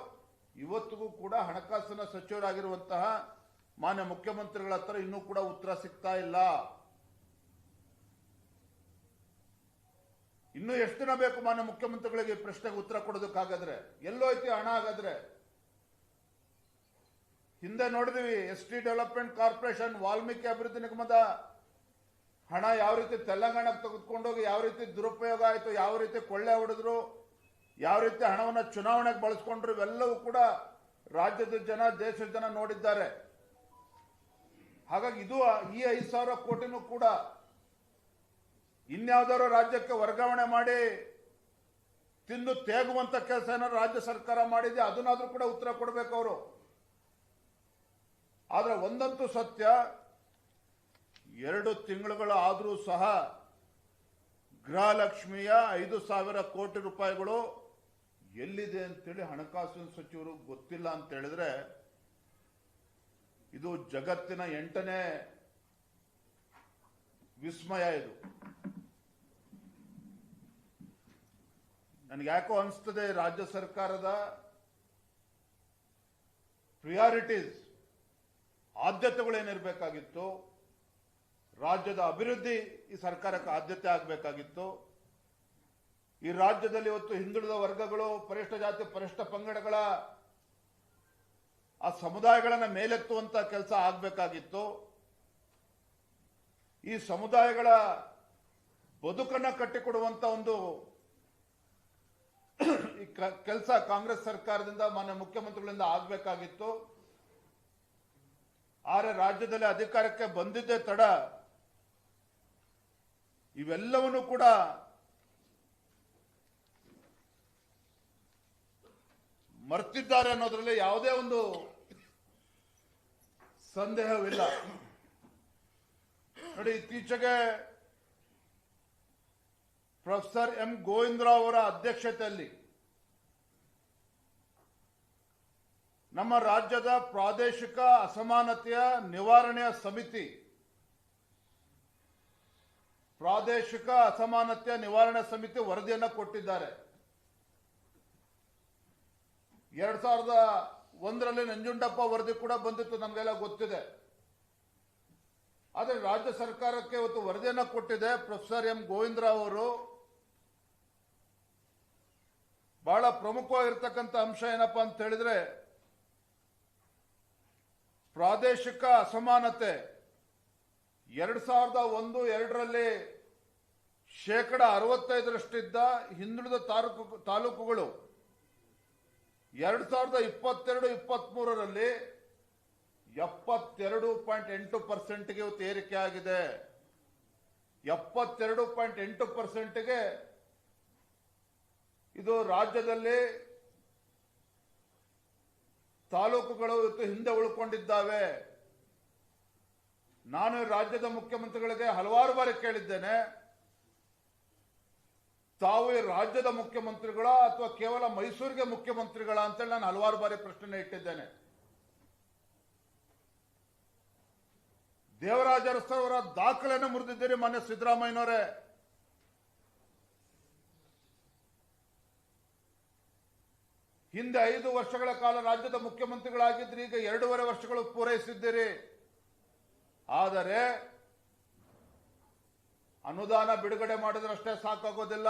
ಇವತ್ತಿಗೂ ಕೂಡ ಹಣಕಾಸಿನ ಸಚಿವರಾಗಿರುವಂತಹ ಮಾನ್ಯ ಮುಖ್ಯಮಂತ್ರಿಗಳ ಹತ್ರ ಇನ್ನೂ ಕೂಡ ಉತ್ತರ ಸಿಗ್ತಾ ಇಲ್ಲ. ಇನ್ನು ಎಷ್ಟು ದಿನ ಬೇಕು ಮಾನ್ಯ ಮುಖ್ಯಮಂತ್ರಿಗಳಿಗೆ ಈ ಪ್ರಶ್ನೆಗೆ ಉತ್ತರ ಕೊಡೋದಕ್ಕಾಗಾದ್ರೆ? ಎಲ್ಲೋಯ್ತು ಹಣ ಹಾಗಾದ್ರೆ? ಹಿಂದೆ ನೋಡಿದ್ವಿ, ST ಡೆವಲಪ್ಮೆಂಟ್ ಕಾರ್ಪೊರೇಷನ್, ವಾಲ್ಮೀಕಿ ಅಭಿವೃದ್ಧಿ ನಿಗಮದ ಹಣ ಯಾವ ರೀತಿ ತೆಲಂಗಾಣಕ್ಕೆ ತೆಗೆದುಕೊಂಡೋಗಿ ಯಾವ ರೀತಿ ದುರುಪಯೋಗ ಆಯಿತು, ಯಾವ ರೀತಿ ಕೊಳ್ಳೆ ಹೊಡೆದ್ರು, ಯಾವ ರೀತಿ ಹಣವನ್ನು ಚುನಾವಣೆಗೆ ಬಳಸ್ಕೊಂಡ್ರು, ಇವೆಲ್ಲವೂ ಕೂಡ ರಾಜ್ಯದ ಜನ, ದೇಶದ ಜನ ನೋಡಿದ್ದಾರೆ. ಹಾಗಾಗಿ ಇದು ಈ 5,000 ಕೋಟಿನೂ ಕೂಡ ಇನ್ಯಾವುದಾದ್ರು ರಾಜ್ಯಕ್ಕೆ ವರ್ಗಾವಣೆ ಮಾಡಿ ತಿಂದು ತೇಗುವಂತ ಕೆಲಸ ಏನಾದ್ರು ರಾಜ್ಯ ಸರ್ಕಾರ ಮಾಡಿದೆ, ಅದನ್ನಾದ್ರೂ ಕೂಡ ಉತ್ತರ ಕೊಡಬೇಕು ಅವರು. ಆದ್ರೆ ಒಂದಂತೂ ಸತ್ಯ, 2 ತಿಂಗಳುಗಳು ಆದರೂ ಸಹ ಗೃಹಲಕ್ಷ್ಮಿಯ 5,000 ಕೋಟಿ ರೂಪಾಯಿಗಳು ಎಲ್ಲಿದೆ ಅಂತೇಳಿ ಹಣಕಾಸಿನ ಸಚಿವರು ಗೊತ್ತಿಲ್ಲ ಅಂತ ಹೇಳಿದ್ರೆ ಇದು ಜಗತ್ತಿನ 8ನೇ ವಿಸ್ಮಯ. ಇದು ನನಗೆ ಯಾಕೋ ಅನಿಸ್ತದೆ, ರಾಜ್ಯ ಸರ್ಕಾರದ ಪ್ರಿಯಾರಿಟೀಸ್, ಆದ್ಯತೆಗಳೇನಿರಬೇಕಾಗಿತ್ತು, ರಾಜ್ಯದ ಅಭಿವೃದ್ಧಿ ಈ ಸರ್ಕಾರಕ್ಕೆ ಆದ್ಯತೆ ಆಗಬೇಕಾಗಿತ್ತು. ಈ ರಾಜ್ಯದಲ್ಲಿ ಇವತ್ತು ಹಿಂದುಳಿದ ವರ್ಗಗಳು, ಪರಿಷ್ಠ ಜಾತಿ, ಪರಿಷ್ಠ ಪಂಗಡಗಳ ಆ ಸಮುದಾಯಗಳನ್ನ ಮೇಲೆತ್ತುವಂತ ಕೆಲಸ ಆಗಬೇಕಾಗಿತ್ತು. ಈ ಸಮುದಾಯಗಳ ಬದುಕನ್ನ ಕಟ್ಟಿಕೊಡುವಂತ ಒಂದು ಕೆಲಸ ಕಾಂಗ್ರೆಸ್ ಸರ್ಕಾರದಿಂದ, ಮಾನ್ಯ ಮುಖ್ಯಮಂತ್ರಿಗಳಿಂದ ಆಗಬೇಕಾಗಿತ್ತು. ಆದರೆ ರಾಜ್ಯದಲ್ಲಿ ಅಧಿಕಾರಕ್ಕೆ ಬಂದಿದ್ದೇ ತಡ ಇವೆಲ್ಲವನ್ನೂ ಕೂಡ ಮರ್ತಿದ್ದಾರೆ ಅನ್ನೋದ್ರಲ್ಲಿ ಯಾವುದೇ ಒಂದು ಸಂದೇಹವಿಲ್ಲ. ನೋಡಿ, ಇತ್ತೀಚೆಗೆ ಪ್ರೊಫೆಸರ್ ಎಂ ಗೋವಿಂದರಾವ್ ಅವರ ಅಧ್ಯಕ್ಷತೆಯಲ್ಲಿ ನಮ್ಮ ರಾಜ್ಯದ ಪ್ರಾದೇಶಿಕ ಅಸಮಾನತೆಯ ನಿವಾರಣೆಯ ಸಮಿತಿ ವರದಿಯನ್ನು ಕೊಟ್ಟಿದ್ದಾರೆ. 2001ರಲ್ಲಿ ನಂಜುಂಡಪ್ಪ ವರದಿ ಕೂಡ ಬಂದಿತ್ತು, ನಮಗೆಲ್ಲ ಗೊತ್ತಿದೆ. ಆದರೆ ರಾಜ್ಯ ಸರ್ಕಾರಕ್ಕೆ ಇವತ್ತು ವರದಿಯನ್ನು ಕೊಟ್ಟಿದೆ ಪ್ರೊಫೆಸರ್ ಎಂ ಗೋವಿಂದರಾವ್ ಅವರು. ಬಹಳ ಪ್ರಮುಖವಾಗಿರ್ತಕ್ಕಂಥ ಅಂಶ ಏನಪ್ಪಾ ಅಂತ ಹೇಳಿದ್ರೆ, ಪ್ರಾದೇಶಿಕ ಅಸಮಾನತೆ 2001-2ರಲ್ಲಿ 65%ಇದ್ದ ಹಿಂದುಳಿದ ತಾಲೂಕುಗಳು 2022-23ರಲ್ಲಿ 72.8%ಗೆ ಇವತ್ತು ಏರಿಕೆ ಆಗಿದೆ. 72.8%ಗೆ ಇದು ರಾಜ್ಯದಲ್ಲಿ ತಾಲೂಕುಗಳು ಇವತ್ತು ಹಿಂದೆ ಉಳ್ಕೊಂಡಿದ್ದಾವೆ. ನಾನು ರಾಜ್ಯದ ಮುಖ್ಯಮಂತ್ರಿಗಳಿಗೆ ಹಲವಾರು ಬಾರಿ ಕೇಳಿದ್ದೇನೆ, ತಾವು ಈ ರಾಜ್ಯದ ಮುಖ್ಯಮಂತ್ರಿಗಳ ಅಥವಾ ಕೇವಲ ಮೈಸೂರಿಗೆ ಮುಖ್ಯಮಂತ್ರಿಗಳ ಅಂತೇಳಿ ನಾನು ಹಲವಾರು ಬಾರಿ ಪ್ರಶ್ನೆ ಇಟ್ಟಿದ್ದೇನೆ. ದೇವರಾಜ ಅರಸು ಅವರ ದಾಖಲೆಯನ್ನು ಮುರಿದಿದ್ದೀರಿ ಮಾನ್ಯ ಸಿದ್ದರಾಮಯ್ಯನವರೇ. ಹಿಂದೆ 5 ವರ್ಷಗಳ ಕಾಲ ರಾಜ್ಯದ ಮುಖ್ಯಮಂತ್ರಿಗಳಾಗಿದ್ದರೆ ಈಗ 2.5 ವರ್ಷಗಳು ಪೂರೈಸಿದ್ದೀರಿ. ಆದರೆ ಅನುದಾನ ಬಿಡುಗಡೆ ಮಾಡಿದ್ರಷ್ಟೇ ಸಾಕಾಗೋದಿಲ್ಲ.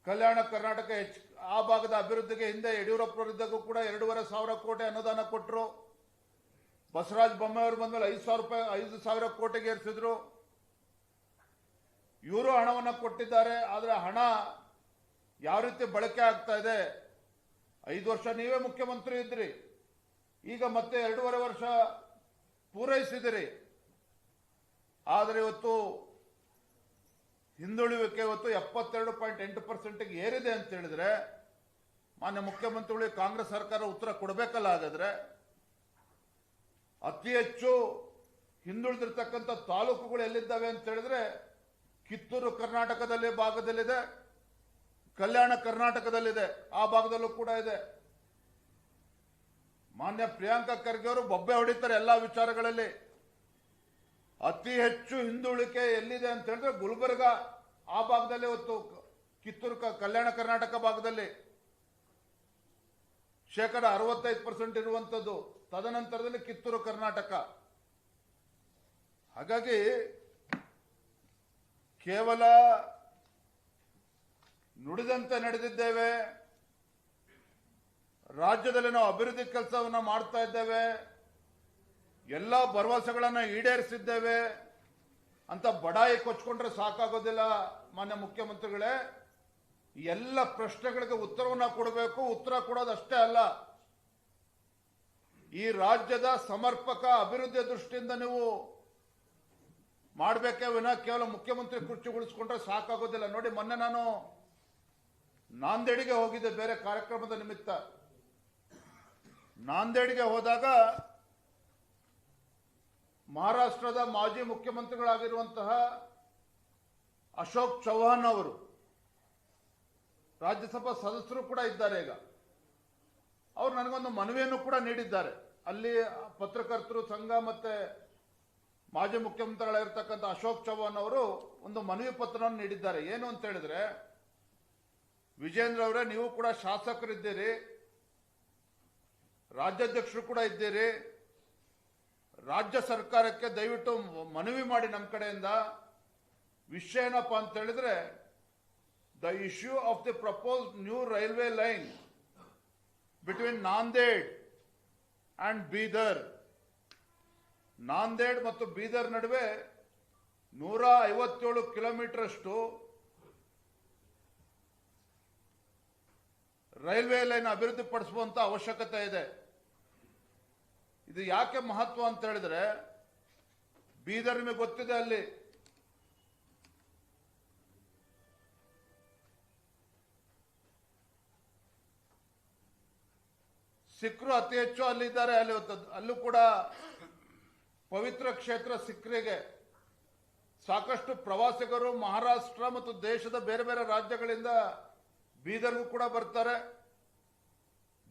ಕಲ್ಯಾಣ ಕರ್ನಾಟಕ ಆ ಭಾಗದ ಅಭಿವೃದ್ಧಿಗೆ ಹಿಂದೆ ಯಡಿಯೂರಪ್ಪರವರಿದ್ದಾಗೂ ಕೂಡ 2,500 ಕೋಟಿ ಅನುದಾನ ಕೊಟ್ಟರು. ಬಸವರಾಜ ಬೊಮ್ಮಾಯಿ ಅವರು ಬಂದ್ಮೇಲೆ 5,000 ಕೋಟಿಗೆ ಏರಿಸಿದ್ರು. ಇವರು ಹಣವನ್ನು ಕೊಟ್ಟಿದ್ದಾರೆ. ಆದರೆ ಹಣ ಯಾವ ರೀತಿ ಬಳಕೆ ಆಗ್ತಾ ಇದೆ? 5 ವರ್ಷ ನೀವೇ ಮುಖ್ಯಮಂತ್ರಿ ಇದ್ರಿ, ಈಗ ಮತ್ತೆ 2.5 ವರ್ಷ ಪೂರೈಸಿದಿರಿ. ಆದರೆ ಇವತ್ತು ಹಿಂದುಳಿವಿಕೆ ಇವತ್ತು 72.8%ಗೆ ಏರಿದೆ ಅಂತ ಹೇಳಿದ್ರೆ ಮಾನ್ಯ ಮುಖ್ಯಮಂತ್ರಿಗಳಿಗೆ ಕಾಂಗ್ರೆಸ್ ಸರ್ಕಾರ ಉತ್ತರ ಕೊಡಬೇಕಲ್ಲ. ಹಾಗಾದ್ರೆ ಅತಿ ಹೆಚ್ಚು ಹಿಂದುಳಿದಿರ್ತಕ್ಕಂಥ ತಾಲೂಕುಗಳು ಎಲ್ಲಿದ್ದಾವೆ ಅಂತ ಹೇಳಿದ್ರೆ ಕಿತ್ತೂರು ಕರ್ನಾಟಕದಲ್ಲಿ ಭಾಗದಲ್ಲಿದೆ, ಕಲ್ಯಾಣ ಕರ್ನಾಟಕದಲ್ಲಿದೆ, ಆ ಭಾಗದಲ್ಲೂ ಕೂಡ ಇದೆ. ಮಾನ್ಯ ಪ್ರಿಯಾಂಕಾ ಖರ್ಗೆ ಅವರು ಬೊಬ್ಬೆ ಹೊಡಿತಾರೆ ಎಲ್ಲಾ ವಿಚಾರಗಳಲ್ಲಿ. ಅತಿ ಹೆಚ್ಚು ಹಿಂದುಳಿಕೆ ಎಲ್ಲಿದೆ ಅಂತ ಹೇಳಿದ್ರೆ ಗುಲ್ಬರ್ಗ ಆ ಭಾಗದಲ್ಲಿ, ಇವತ್ತು ಕಿತ್ತೂರು ಕಲ್ಯಾಣ ಕರ್ನಾಟಕ ಭಾಗದಲ್ಲಿ 65% ಇರುವಂತದ್ದು, ತದನಂತರದಲ್ಲಿ ಕಿತ್ತೂರು ಕರ್ನಾಟಕ. ಹಾಗಾಗಿ ಕೇವಲ ನುಡಿದಂತೆ ನಡೆದಿದ್ದೇವೆ, ರಾಜ್ಯದಲ್ಲಿ ನಾವು ಅಭಿವೃದ್ಧಿ ಕೆಲಸವನ್ನು ಮಾಡ್ತಾ ಇದ್ದೇವೆ, ಎಲ್ಲ ಭರವಸೆಗಳನ್ನು ಈಡೇರಿಸಿದ್ದೇವೆ ಅಂತ ಬಡಾಯಿ ಕೊಚ್ಕೊಂಡ್ರೆ ಸಾಕಾಗೋದಿಲ್ಲ. ಮಾನ್ಯ ಮುಖ್ಯಮಂತ್ರಿಗಳೇ, ಎಲ್ಲ ಪ್ರಶ್ನೆಗಳಿಗೆ ಉತ್ತರವನ್ನು ಕೊಡಬೇಕು. ಉತ್ತರ ಕೊಡೋದಷ್ಟೇ ಅಲ್ಲ, ಈ ರಾಜ್ಯದ ಸಮರ್ಪಕ ಅಭಿವೃದ್ಧಿ ದೃಷ್ಟಿಯಿಂದ ನೀವು ಮಾಡಬೇಕೇ ವಿನ ಕೇವಲ ಮುಖ್ಯಮಂತ್ರಿ ಕುರ್ಚಿ ಉಳಿಸ್ಕೊಂಡ್ರೆ ಸಾಕಾಗೋದಿಲ್ಲ. ನೋಡಿ, ಮೊನ್ನೆ ನಾನು ನಾಂದೇಡಿಗೆ ಹೋಗಿದ್ದೆ ಬೇರೆ ಕಾರ್ಯಕ್ರಮದ ನಿಮಿತ್ತ. ನಾಂದೇಡಿಗೆ ಹೋದಾಗ ಮಹಾರಾಷ್ಟ್ರದ ಮಾಜಿ ಮುಖ್ಯಮಂತ್ರಿಗಳಾಗಿರುವಂತಹ ಅಶೋಕ್ ಚೌಹಾಣ್ ಅವರು ರಾಜ್ಯಸಭಾ ಸದಸ್ಯರು ಕೂಡ ಇದ್ದಾರೆ. ಈಗ ಅವರು ನನಗೊಂದು ಮನವಿಯನ್ನು ಕೂಡ ನೀಡಿದ್ದಾರೆ. ಅಲ್ಲಿ ಪತ್ರಕರ್ತರು ಸಂಘ ಮತ್ತೆ ಮಾಜಿ ಮುಖ್ಯಮಂತ್ರಿಗಳಾಗಿರ್ತಕ್ಕಂಥ ಅಶೋಕ್ ಚೌಹಾಣ್ ಅವರು ಒಂದು ಮನವಿ ಪತ್ರವನ್ನು ನೀಡಿದ್ದಾರೆ. ಏನು ಅಂತ ಹೇಳಿದ್ರೆ, ವಿಜೇಂದ್ರ ಅವರೇ, ನೀವು ಕೂಡ ಶಾಸಕರಿದ್ದೀರಿ, ರಾಜ್ಯಾಧ್ಯಕ್ಷರು ಕೂಡ ಇದ್ದೀರಿ, ರಾಜ್ಯ ಸರ್ಕಾರಕ್ಕೆ ದಯವಿಟ್ಟು ಮನವಿ ಮಾಡಿ ನಮ್ಮ ಕಡೆಯಿಂದ. ವಿಷಯ ಏನಪ್ಪಾ ಅಂತ ಹೇಳಿದ್ರೆ, the issue of the proposed new railway line between Nanded and Bidar. Nanded ಮತ್ತು ಬೀದರ್ ನಡುವೆ 157 ಕಿಲೋಮೀಟರ್ ಅಷ್ಟು ರೈಲ್ವೆ ಲೈನ್ ಅಭಿವೃದ್ಧಿ ಪಡಿಸುವಂತ ಅವಶ್ಯಕತೆ ಇದೆ. ಇದು ಯಾಕೆ ಮಹತ್ವ ಅಂತ ಹೇಳಿದ್ರೆ, ಬೀದರ್ ನಿಮಗೆ ಗೊತ್ತಿದೆ, ಅಲ್ಲಿ ಸಿಖ್ರು ಅತಿ ಹೆಚ್ಚು ಅಲ್ಲಿದ್ದಾರೆ. ಅಲ್ಲೂ ಕೂಡ ಪವಿತ್ರ ಕ್ಷೇತ್ರ ಸಿಖ್ರಿಗೆ ಸಾಕಷ್ಟು ಪ್ರವಾಸಿಗರು ಮಹಾರಾಷ್ಟ್ರ ಮತ್ತು ದೇಶದ ಬೇರೆ ಬೇರೆ ರಾಜ್ಯಗಳಿಂದ ಬೀದರ್ಗೂ ಕೂಡ ಬರ್ತಾರೆ.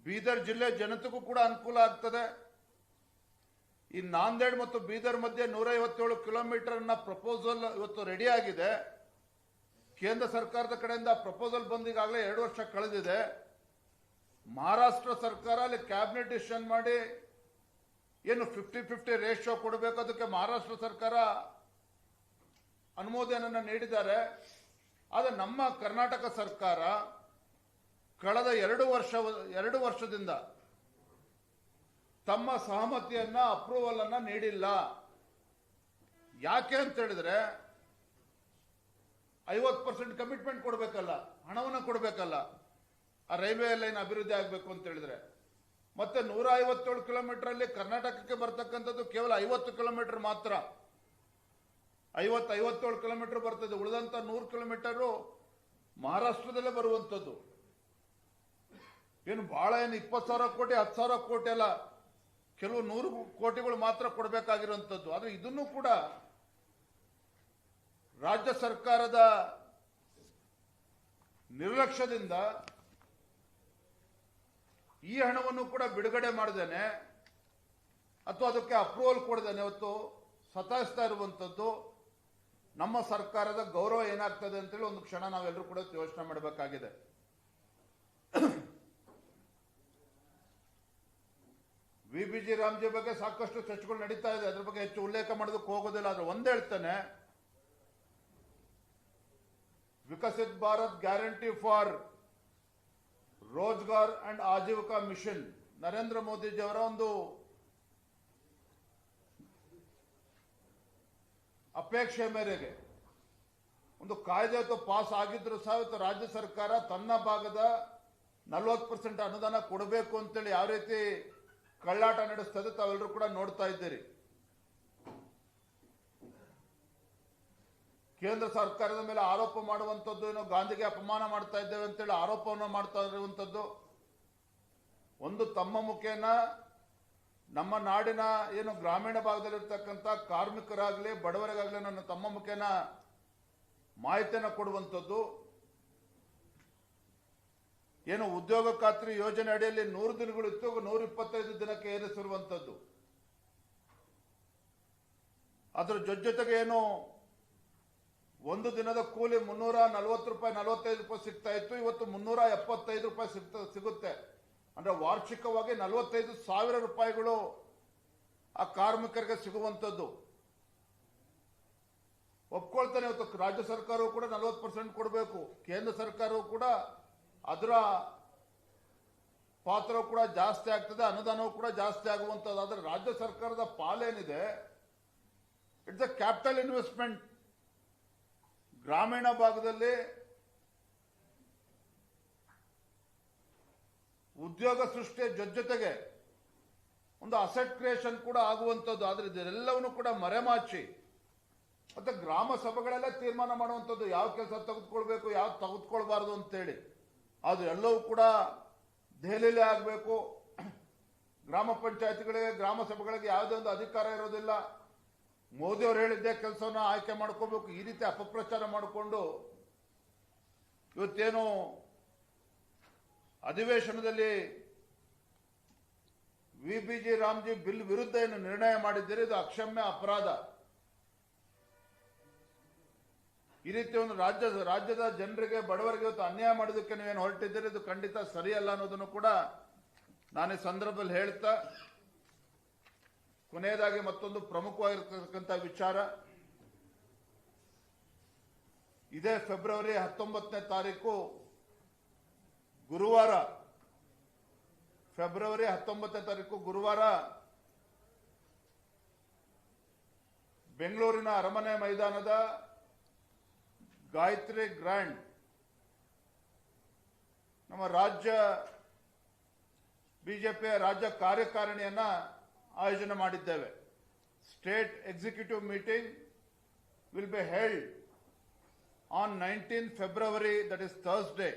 ಬೀದರ್ ಜಿಲ್ಲೆ ಜನತೆಗೂ ಕೂಡ ಅನುಕೂಲ ಆಗ್ತದೆ. ಈ ನಾಂದೇಡ್ ಮತ್ತು ಬೀದರ್ ಮಧ್ಯೆ 157 ಕಿಲೋಮೀಟರ್ ಪ್ರಪೋಸಲ್ ಇವತ್ತು ರೆಡಿ ಆಗಿದೆ. ಕೇಂದ್ರ ಸರ್ಕಾರದ ಕಡೆಯಿಂದ ಪ್ರಪೋಸಲ್ ಬಂದು ಈಗಾಗಲೇ 2 ವರ್ಷ ಕಳೆದಿದೆ. ಮಹಾರಾಷ್ಟ್ರ ಸರ್ಕಾರ ಅಲ್ಲಿ ಕ್ಯಾಬಿನೆಟ್ ಡಿಸಿಷನ್ ಮಾಡಿ ಏನು 50-50 ರೇಷಿಯೋ ಕೊಡಬೇಕು, ಅದಕ್ಕೆ ಮಹಾರಾಷ್ಟ್ರ ಸರ್ಕಾರ ಅನುಮೋದನೆಯನ್ನು ನೀಡಿದ್ದಾರೆ. ಆದರೆ ನಮ್ಮ ಕರ್ನಾಟಕ ಸರ್ಕಾರ ಕಳೆದ 2 ವರ್ಷದಿಂದ ತಮ್ಮ ಸಹಮತಿಯನ್ನ ಅಪ್ರೂವಲ್ ಅನ್ನ ನೀಡಿಲ್ಲ. ಯಾಕೆ ಅಂತ ಹೇಳಿದ್ರೆ 50% ಕಮಿಟ್ಮೆಂಟ್ ಕೊಡಬೇಕಲ್ಲ, ಹಣವನ್ನು ಕೊಡಬೇಕಲ್ಲ, ಆ ರೈಲ್ವೆ ಲೈನ್ ಅಭಿವೃದ್ಧಿ ಆಗಬೇಕು ಅಂತ ಹೇಳಿದ್ರೆ. ಮತ್ತೆ 157 ಕಿಲೋಮೀಟರ್ ಅಲ್ಲಿ ಕರ್ನಾಟಕಕ್ಕೆ ಬರ್ತಕ್ಕಂಥದ್ದು ಕೇವಲ 50 ಕಿಲೋಮೀಟರ್ ಮಾತ್ರ. 57 ಕಿಲೋಮೀಟರ್ ಬರ್ತದೆ. ಉಳಿದಂತ 100 ಕಿಲೋಮೀಟರ್ ಮಹಾರಾಷ್ಟ್ರದಲ್ಲೇ ಬರುವಂತದ್ದು. ಏನು ಬಹಳ 20,000 ಕೋಟಿ 10,000 ಕೋಟಿ ಅಲ್ಲ, ಕೆಲವು 100 ಕೋಟಿಗಳು ಮಾತ್ರ ಕೊಡಬೇಕಾಗಿರುವಂತದ್ದು. ಆದ್ರೆ ಇದನ್ನು ಕೂಡ ರಾಜ್ಯ ಸರ್ಕಾರದ ನಿರ್ಲಕ್ಷ್ಯದಿಂದ ಈ ಹಣವನ್ನು ಕೂಡ ಬಿಡುಗಡೆ ಮಾಡದೇನೆ ಅಥವಾ ಅದಕ್ಕೆ ಅಪ್ರೂವಲ್ ಕೊಡದೇನೆ ಇವತ್ತು ಸತಾಯಿಸ್ತಾ ಇರುವಂತದ್ದು ನಮ್ಮ ಸರ್ಕಾರದ ಗೌರವ ಏನಾಗ್ತದೆ ಅಂತೇಳಿ ಒಂದು ಕ್ಷಣ ನಾವೆಲ್ಲರೂ ಕೂಡ ಯೋಚನೆ ಮಾಡಬೇಕಾಗಿದೆ. ವಿ.ಬಿ.ಜಿ. ರಾಮ್ಜಿ ಬಗ್ಗೆ ಸಾಕಷ್ಟು ಚರ್ಚೆಗಳು ನಡೀತಾ ಇದೆ. ಅದ್ರ ಬಗ್ಗೆ ಹೆಚ್ಚು ಉಲ್ಲೇಖ ಮಾಡೋದಕ್ಕೆ ಹೋಗೋದಿಲ್ಲ. ಆದ್ರೆ ಒಂದೇ ಹೇಳ್ತಾನೆ, Viksit Bharat guarantee for Rozgar and Ajeevika mission Narendra ಮೋದಿಜಿಯವರ ಒಂದು ಅಪೇಕ್ಷೆ ಮೇರೆಗೆ ಒಂದು ಕಾಯ್ದೆ ಪಾಸ್ ಆಗಿದ್ರು ಸಹ ಇವತ್ತು ರಾಜ್ಯ ಸರ್ಕಾರ ತನ್ನ ಭಾಗದ 40% ಅನುದಾನ ಕೊಡಬೇಕು ಅಂತೇಳಿ ಯಾವ ರೀತಿ ಕಳ್ಳಾಟ ನಡೆಸ್ತದೆ ತಾವೆಲ್ಲರೂ ಕೂಡ ನೋಡ್ತಾ ಇದ್ದೀರಿ. ಕೇಂದ್ರ ಸರ್ಕಾರದ ಮೇಲೆ ಆರೋಪ ಮಾಡುವಂಥದ್ದು, ಏನೋ ಗಾಂಧಿಗೆ ಅಪಮಾನ ಮಾಡ್ತಾ ಇದ್ದೇವೆ ಅಂತೇಳಿ ಆರೋಪವನ್ನು ಮಾಡ್ತಾ ಇರುವಂಥದ್ದು. ಒಂದು ತಮ್ಮ ಮುಖೇನ ನಮ್ಮ ನಾಡಿನ ಏನು ಗ್ರಾಮೀಣ ಭಾಗದಲ್ಲಿರ್ತಕ್ಕಂಥ ಕಾರ್ಮಿಕರಾಗಲಿ ಬಡವರಿಗಾಗಲಿ ನನ್ನ ತಮ್ಮ ಮುಖೇನ ಮಾಹಿತಿಯನ್ನು ಕೊಡುವಂಥದ್ದು. ಏನು ಉದ್ಯೋಗ ಖಾತ್ರಿ ಯೋಜನೆ ಅಡಿಯಲ್ಲಿ 100 ದಿನಗಳಿತ್ತು, 125 ದಿನಕ್ಕೆ ಏರಿಸಿರುವಂಥದ್ದು. ಅದರ ಜೊತೆಗೆ ಏನು ಒಂದು ದಿನದ ಕೂಲಿ 340 ರೂಪಾಯಿ 45 ರೂಪಾಯಿ ಸಿಗ್ತಾ ಇತ್ತು, ಇವತ್ತು 375 ರೂಪಾಯಿ ಸಿಗುತ್ತೆ. ಅಂದ್ರೆ ವಾರ್ಷಿಕವಾಗಿ 45,000 ರೂಪಾಯಿಗಳು ಆ ಕಾರ್ಮಿಕರಿಗೆ ಸಿಗುವಂಥದ್ದು. ಒಪ್ಕೊಳ್ತಾನೆ. ಇವತ್ತು ರಾಜ್ಯ ಸರ್ಕಾರವು ಕೂಡ 40% ಕೊಡಬೇಕು, ಕೇಂದ್ರ ಸರ್ಕಾರವು ಕೂಡ ಅದರ ಪಾತ್ರವು ಕೂಡ ಜಾಸ್ತಿ ಆಗ್ತದೆ, ಅನುದಾನವು ಕೂಡ ಜಾಸ್ತಿ ಆಗುವಂಥದ್ದು. ಆದರೆ ರಾಜ್ಯ ಸರ್ಕಾರದ ಪಾಲೇನಿದೆ, ಇಟ್ಸ್ ಅ ಕ್ಯಾಪಿಟಲ್ ಇನ್ವೆಸ್ಟ್ಮೆಂಟ್. ಗ್ರಾಮೀಣ ಭಾಗದಲ್ಲಿ ಉದ್ಯೋಗ ಸೃಷ್ಟಿಯ ಜೊತೆಗೆ ಒಂದು ಅಸೆಟ್ ಕ್ರಿಯೇಷನ್ ಕೂಡ ಆಗುವಂಥದ್ದು. ಆದರೆ ಇದೆಲ್ಲವನ್ನು ಕೂಡ ಮರೆಮಾಚಿ ಮತ್ತೆ ಗ್ರಾಮ ಸಭೆಗಳೆಲ್ಲ ತೀರ್ಮಾನ ಮಾಡುವಂಥದ್ದು, ಯಾವ ಕೆಲಸ ತೆಗೆದುಕೊಳ್ಬೇಕು, ಯಾವ ತೆಗೆದುಕೊಳ್ಬಾರ್ದು ಅಂತೇಳಿ. ಅದು ಎಲ್ಲವೂ ಕೂಡ ದೆಹಲಿಯಲ್ಲೇ ಆಗಬೇಕು. ಗ್ರಾಮ ಪಂಚಾಯತ್ಗಳಿಗೆ ಗ್ರಾಮ ಸಭೆಗಳಿಗೆ ಯಾವುದೇ ಒಂದು ಅಧಿಕಾರ ಇರೋದಿಲ್ಲ. ಮೋದಿ ಅವರು ಹೇಳಿದ್ದೇ ಕೆಲಸವನ್ನು ಆಯ್ಕೆ ಮಾಡ್ಕೋಬೇಕು. ಈ ರೀತಿ ಅಪಪ್ರಚಾರ ಮಾಡಿಕೊಂಡು ಇವತ್ತೇನು ಅಧಿವೇಶನದಲ್ಲಿ ವಿ.ಬಿ.ಜಿ. ರಾಮ್ಜಿ ಬಿಲ್ ವಿರುದ್ಧ ಏನು ನಿರ್ಣಯ ಮಾಡಿದ್ದೀರಿ, ಇದು ಅಕ್ಷಮ್ಯ ಅಪರಾಧ. ಈ ರೀತಿ ಒಂದು ರಾಜ್ಯದ ಜನರಿಗೆ ಬಡವರಿಗೆ ಇವತ್ತು ಅನ್ಯಾಯ ಮಾಡೋದಕ್ಕೆ ನೀವೇನು ಹೊರಟಿದ್ದೀರಿ, ಇದು ಖಂಡಿತ ಸರಿಯಲ್ಲ ಅನ್ನೋದನ್ನು ಕೂಡ ನಾನು ಈ ಸಂದರ್ಭದಲ್ಲಿ ಹೇಳ್ತಾ, ಕೊನೆಯದಾಗಿ ಮತ್ತೊಂದು ಪ್ರಮುಖವಾಗಿರ್ತಕ್ಕಂಥ ವಿಚಾರ, ಇದೇ ಫೆಬ್ರವರಿ 19ನೇ ತಾರೀಕು ಗುರುವಾರ, ಫೆಬ್ರವರಿ 19ನೇ ತಾರೀಕು ಗುರುವಾರ ಬೆಂಗಳೂರಿನ ಅರಮನೆ ಮೈದಾನದ ಗಾಯತ್ರಿ ಗ್ರ್ಯಾಂಡ್ ನಮ್ಮ ರಾಜ್ಯ ಬಿಜೆಪಿಯ ರಾಜ್ಯ ಕಾರ್ಯಕಾರಿಣಿಯನ್ನ ಆಯೋಜನೆ ಮಾಡಿದ್ದೇವೆ. State executive meeting will be held on 19 February, that is Thursday.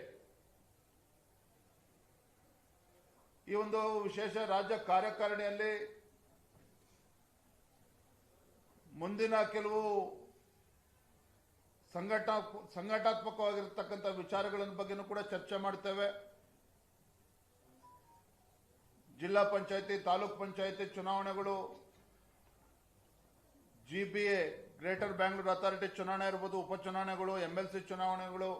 ಈ ಒಂದು ವಿಶೇಷ ರಾಜ್ಯ ಕಾರ್ಯಕಾರಿಣಿಯಲ್ಲಿ ಮುಂದಿನ ಕೆಲವು ಸಂಘಟನಾತ್ಮಕವಾಗಿರತಕ್ಕಂಥ ವಿಚಾರಗಳ ಬಗ್ಗೆನೂ ಕೂಡ ಚರ್ಚೆ ಮಾಡ್ತೇವೆ. ಜಿಲ್ಲಾ ಪಂಚಾಯತಿ, ತಾಲೂಕ್ ಪಂಚಾಯತಿ ಚುನಾವಣೆಗಳು, GBA ಗ್ರೇಟರ್ ಬ್ಯಾಂಗ್ಳೂರ್ ಅಥಾರಿಟಿ ಚುನಾವಣೆ ಇರ್ಬೋದು, ಉಪಚುನಾವಣೆಗಳು, MLC ಚುನಾವಣೆಗಳು,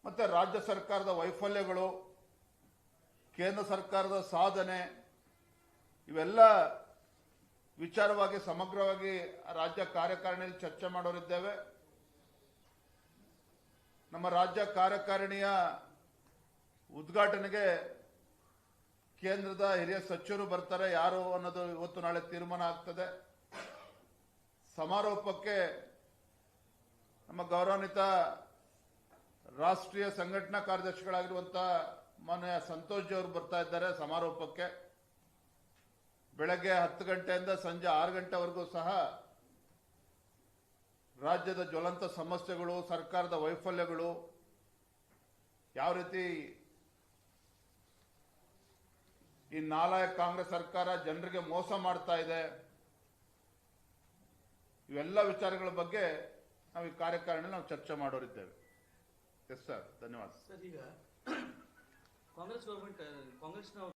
ಮತ್ತೆ ರಾಜ್ಯ ಸರ್ಕಾರದ ವೈಫಲ್ಯಗಳು, ಕೇಂದ್ರ ಸರ್ಕಾರದ ಸಾಧನೆ, ಇವೆಲ್ಲ ವಿಚಾರವಾಗಿ ಸಮಗ್ರವಾಗಿ ರಾಜ್ಯ ಕಾರ್ಯಕಾರಿಣಿಯಲ್ಲಿ ಚರ್ಚೆ ಮಾಡೋರಿದ್ದೇವೆ. ನಮ್ಮ ರಾಜ್ಯ ಕಾರ್ಯಕಾರಿಣಿಯ ಉದ್ಘಾಟನೆಗೆ ಕೇಂದ್ರದ ಹಿರಿಯ ಸಚಿವರು ಬರ್ತಾರೆ. ಯಾರು ಅನ್ನೋದು ಇವತ್ತು ನಾಳೆ ತೀರ್ಮಾನ ಆಗ್ತದೆ. ಸಮಾರೋಪಕ್ಕೆ ನಮ್ಮ ಗೌರವಾನ್ವಿತ ರಾಷ್ಟ್ರೀಯ ಸಂಘಟನಾ ಕಾರ್ಯದರ್ಶಿಗಳಾಗಿರುವಂತಹ ಮಾನ್ಯ ಸಂತೋಷ್ ಜಿ ಅವರು ಬರ್ತಾ ಇದ್ದಾರೆ ಸಮಾರೋಪಕ್ಕೆ. ಬೆಳಗ್ಗೆ 10 ಗಂಟೆಯಿಂದ ಸಂಜೆ 6 ಗಂಟೆವರೆಗೂ ಸಹ ರಾಜ್ಯದ ಜ್ವಲಂತ ಸಮಸ್ಯೆಗಳು, ಸರ್ಕಾರದ ವೈಫಲ್ಯಗಳು, ಯಾವ ರೀತಿ ಈ ನಾಲಾಯಕ ಕಾಂಗ್ರೆಸ್ ಸರ್ಕಾರ ಜನರಿಗೆ ಮೋಸ ಮಾಡ್ತಾ ಇದೆ, ಇವೆಲ್ಲ ವಿಚಾರಗಳ ಬಗ್ಗೆ ನಾವು ಈ ಕಾರ್ಯಕಾರಿಣಿಯಲ್ಲಿ ನಾವು ಚರ್ಚೆ ಮಾಡೋರಿದ್ದೇವೆ. ಎಸ್ ಸರ್, ಧನ್ಯವಾದ. ಸರ್, ಈಗ ಕಾಂಗ್ರೆಸ್ ಗೌರ್ಮೆಂಟ್ ಕಾಂಗ್ರೆಸ್ನ